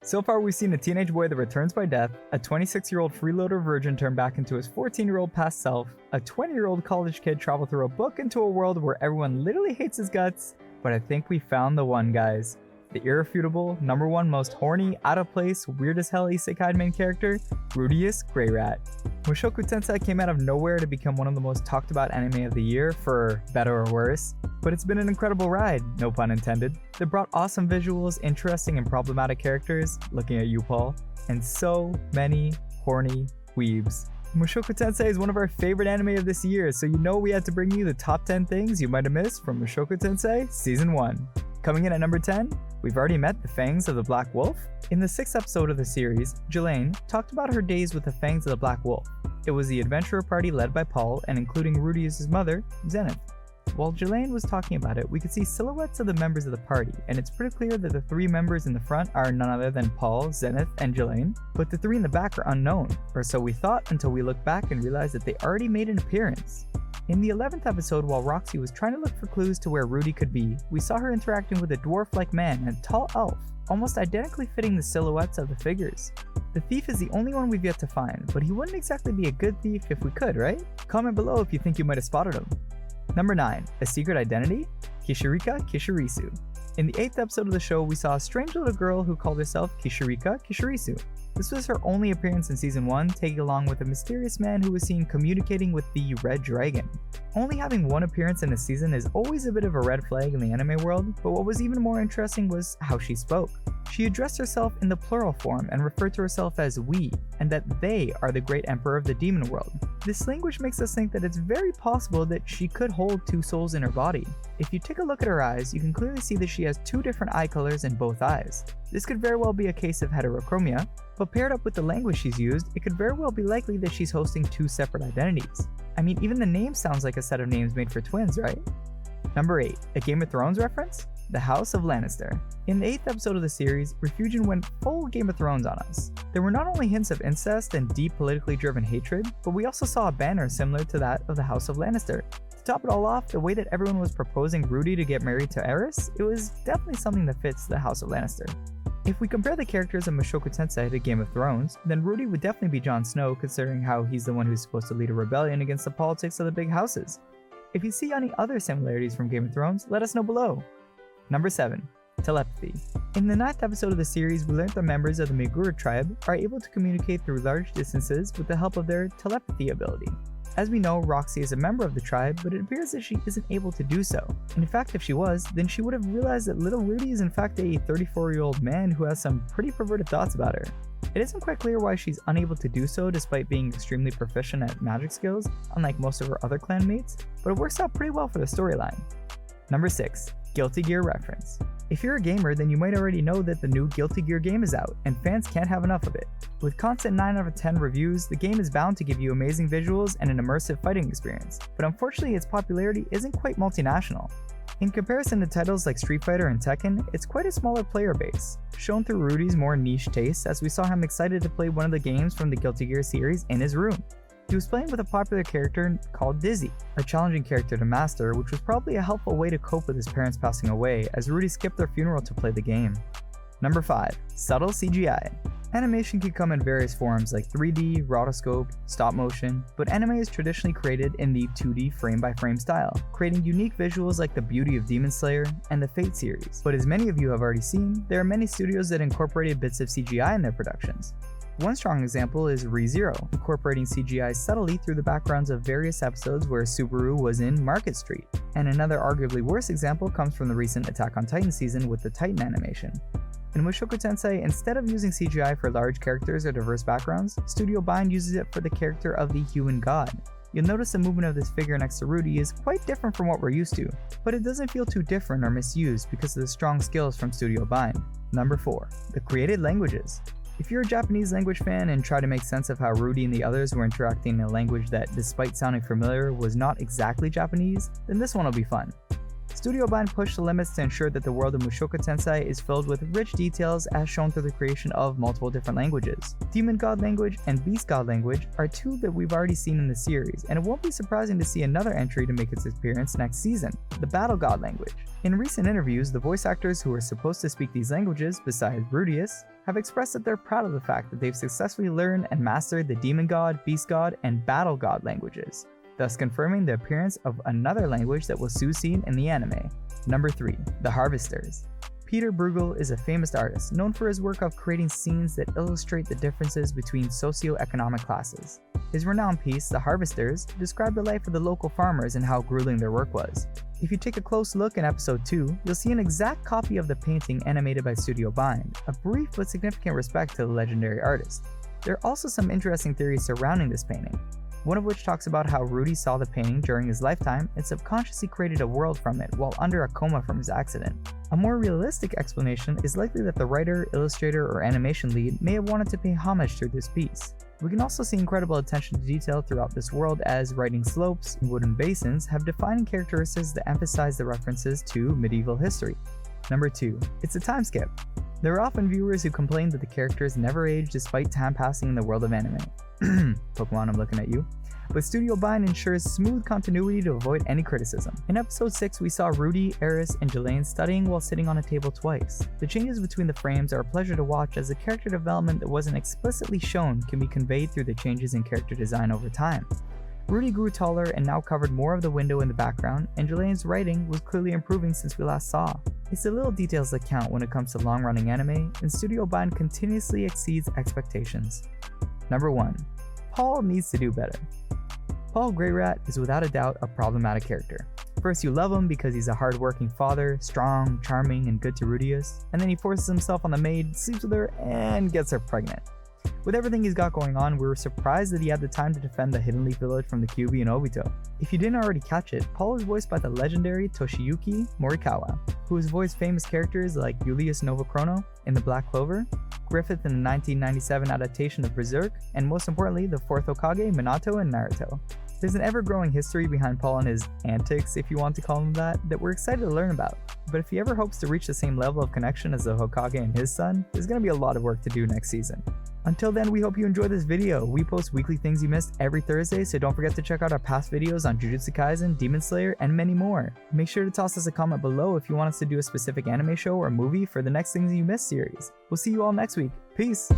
So far, we've seen a teenage boy that returns by death, a 26-year-old freeloader virgin turn back into his 14-year-old past self, a 20-year-old college kid travel through a book into a world where everyone literally hates his guts, but I think we found the one, guys. The irrefutable, #1 most horny, out of place, weird as hell isekai main character, Rudeus Greyrat. Moshoku Tensei came out of nowhere to become one of the most talked about anime of the year, for better or worse, but it's been an incredible ride, no pun intended. They brought awesome visuals, interesting and problematic characters, looking at you, Paul, and so many horny weebs. Moshoku Tensei is one of our favorite anime of this year, so you know we had to bring you the top 10 things you might have missed from Moshoku Tensei Season 1. Coming in at number 10, we've already met the Fangs of the Black Wolf. In the 6th episode of the series, Jelaine talked about her days with the Fangs of the Black Wolf. It was the adventurer party led by Paul and including Rudeus' mother, Zenith. While Jelaine was talking about it, we could see silhouettes of the members of the party, and it's pretty clear that the 3 members in the front are none other than Paul, Zenith, and Jelaine, but the 3 in the back are unknown, or so we thought until we looked back and realized that they already made an appearance. In the 11th episode, while Roxy was trying to look for clues to where Rudy could be, we saw her interacting with a dwarf-like man and a tall elf, almost identically fitting the silhouettes of the figures. The thief is the only one we've yet to find, but he wouldn't exactly be a good thief if we could, right? Comment below if you think you might have spotted him. Number 9. A Secret Identity? Kishirika Kishirisu. In the 8th episode of the show, we saw a strange little girl who called herself Kishirika Kishirisu. This was her only appearance in Season 1, tagging along with a mysterious man who was seen communicating with the Red Dragon. Only having one appearance in a season is always a bit of a red flag in the anime world, but what was even more interesting was how she spoke. She addressed herself in the plural form and referred to herself as we, and that they are the great emperor of the demon world. This language makes us think that it's very possible that she could hold 2 souls in her body. If you take a look at her eyes, you can clearly see that she has 2 different eye colors in both eyes. This could very well be a case of heterochromia, but paired up with the language she's used, it could very well be likely that she's hosting 2 separate identities. I mean, even the name sounds like a set of names made for twins, right? Number 8. A Game of Thrones reference? The House of Lannister. In the 8th episode of the series, Refugian went full Game of Thrones on us. There were not only hints of incest and deep politically driven hatred, but we also saw a banner similar to that of the House of Lannister. To top it all off, the way that everyone was proposing Rudy to get married to Aerys, it was definitely something that fits the House of Lannister. If we compare the characters of Moshoku Tensei to Game of Thrones, then Rudy would definitely be Jon Snow, considering how he's the one who's supposed to lead a rebellion against the politics of the big houses. If you see any other similarities from Game of Thrones, let us know below. Number 7. Telepathy. In the 9th episode of the series, we learned that members of the Meguro tribe are able to communicate through large distances with the help of their telepathy ability. As we know, Roxy is a member of the tribe, but it appears that she isn't able to do so. And in fact, if she was, then she would have realized that little Rudy is in fact a 34-year-old man who has some pretty perverted thoughts about her. It isn't quite clear why she's unable to do so despite being extremely proficient at magic skills, unlike most of her other clanmates, but it works out pretty well for the storyline. Number 6. Guilty Gear reference. If you're a gamer, then you might already know that the new Guilty Gear game is out, and fans can't have enough of it. With constant 9 out of 10 reviews, the game is bound to give you amazing visuals and an immersive fighting experience, but unfortunately its popularity isn't quite multinational. In comparison to titles like Street Fighter and Tekken, it's quite a smaller player base, shown through Rudy's more niche tastes as we saw him excited to play one of the games from the Guilty Gear series in his room. He was playing with a popular character called Dizzy, a challenging character to master, which was probably a helpful way to cope with his parents passing away, as Rudy skipped their funeral to play the game. Number 5. Subtle CGI. Animation can come in various forms like 3D, rotoscope, stop motion, but anime is traditionally created in the 2D frame-by-frame style, creating unique visuals like the Beauty of Demon Slayer and the Fate series. But as many of you have already seen, there are many studios that incorporated bits of CGI in their productions. One strong example is ReZero, incorporating CGI subtly through the backgrounds of various episodes where Subaru was in Market Street. And another arguably worse example comes from the recent Attack on Titan season with the Titan animation. In Moshoku Tensei, instead of using CGI for large characters or diverse backgrounds, Studio Bind uses it for the character of the human god. You'll notice the movement of this figure next to Rudy is quite different from what we're used to, but it doesn't feel too different or misused because of the strong skills from Studio Bind. Number 4. The created languages. If you're a Japanese language fan and try to make sense of how Rudy and the others were interacting in a language that, despite sounding familiar, was not exactly Japanese, then this one will be fun. Studio Bind pushed the limits to ensure that the world of Moshoku Tensei is filled with rich details as shown through the creation of multiple different languages. Demon God language and Beast God language are 2 that we've already seen in the series, and it won't be surprising to see another entry to make its appearance next season, the Battle God language. In recent interviews, the voice actors who were supposed to speak these languages, besides Rudeus, have expressed that they're proud of the fact that they've successfully learned and mastered the Demon God, Beast God, and Battle God languages, thus confirming the appearance of another language that will soon seen in the anime. Number 3. The Harvesters. Peter Bruegel is a famous artist known for his work of creating scenes that illustrate the differences between socio-economic classes. His renowned piece, The Harvesters, described the life of the local farmers and how grueling their work was. If you take a close look in episode 2, you'll see an exact copy of the painting animated by Studio Bind, a brief but significant respect to the legendary artist. There are also some interesting theories surrounding this painting, one of which talks about how Rudy saw the painting during his lifetime and subconsciously created a world from it while under a coma from his accident. A more realistic explanation is likely that the writer, illustrator, or animation lead may have wanted to pay homage through this piece. We can also see incredible attention to detail throughout this world, as writing slopes and wooden basins have defining characteristics that emphasize the references to medieval history. Number 2. It's a time skip. There are often viewers who complain that the characters never age despite time passing in the world of anime. Pokemon, I'm looking at you. But Studio Bind ensures smooth continuity to avoid any criticism. In episode 6, we saw Rudy, Eris, and Jelaine studying while sitting on a table twice. The changes between the frames are a pleasure to watch, as the character development that wasn't explicitly shown can be conveyed through the changes in character design over time. Rudy grew taller and now covered more of the window in the background, and Jelaine's writing was clearly improving since we last saw. It's the little details that count when it comes to long-running anime, and Studio Bind continuously exceeds expectations. Number 1. Paul needs to do better. Paul Greyrat is without a doubt a problematic character. First, you love him because he's a hard-working father, strong, charming, and good to Rudeus, and then he forces himself on the maid, sleeps with her, and gets her pregnant. With everything he's got going on, we were surprised that he had the time to defend the Hidden Leaf Village from the Kyuubi and Obito. If you didn't already catch it, Paul is voiced by the legendary Toshiyuki Morikawa, who has voiced famous characters like Julius Novachrono in The Black Clover, Griffith in the 1997 adaptation of Berserk, and most importantly, the 4th Hokage Minato in Naruto. There's an ever-growing history behind Paul and his antics, if you want to call them that we're excited to learn about. But if he ever hopes to reach the same level of connection as the Hokage and his son, there's going to be a lot of work to do next season. Until then, we hope you enjoyed this video. We post weekly things you missed every Thursday, so don't forget to check out our past videos on Jujutsu Kaisen, Demon Slayer, and many more. Make sure to toss us a comment below if you want us to do a specific anime show or movie for the next Things You Missed series. We'll see you all next week. Peace!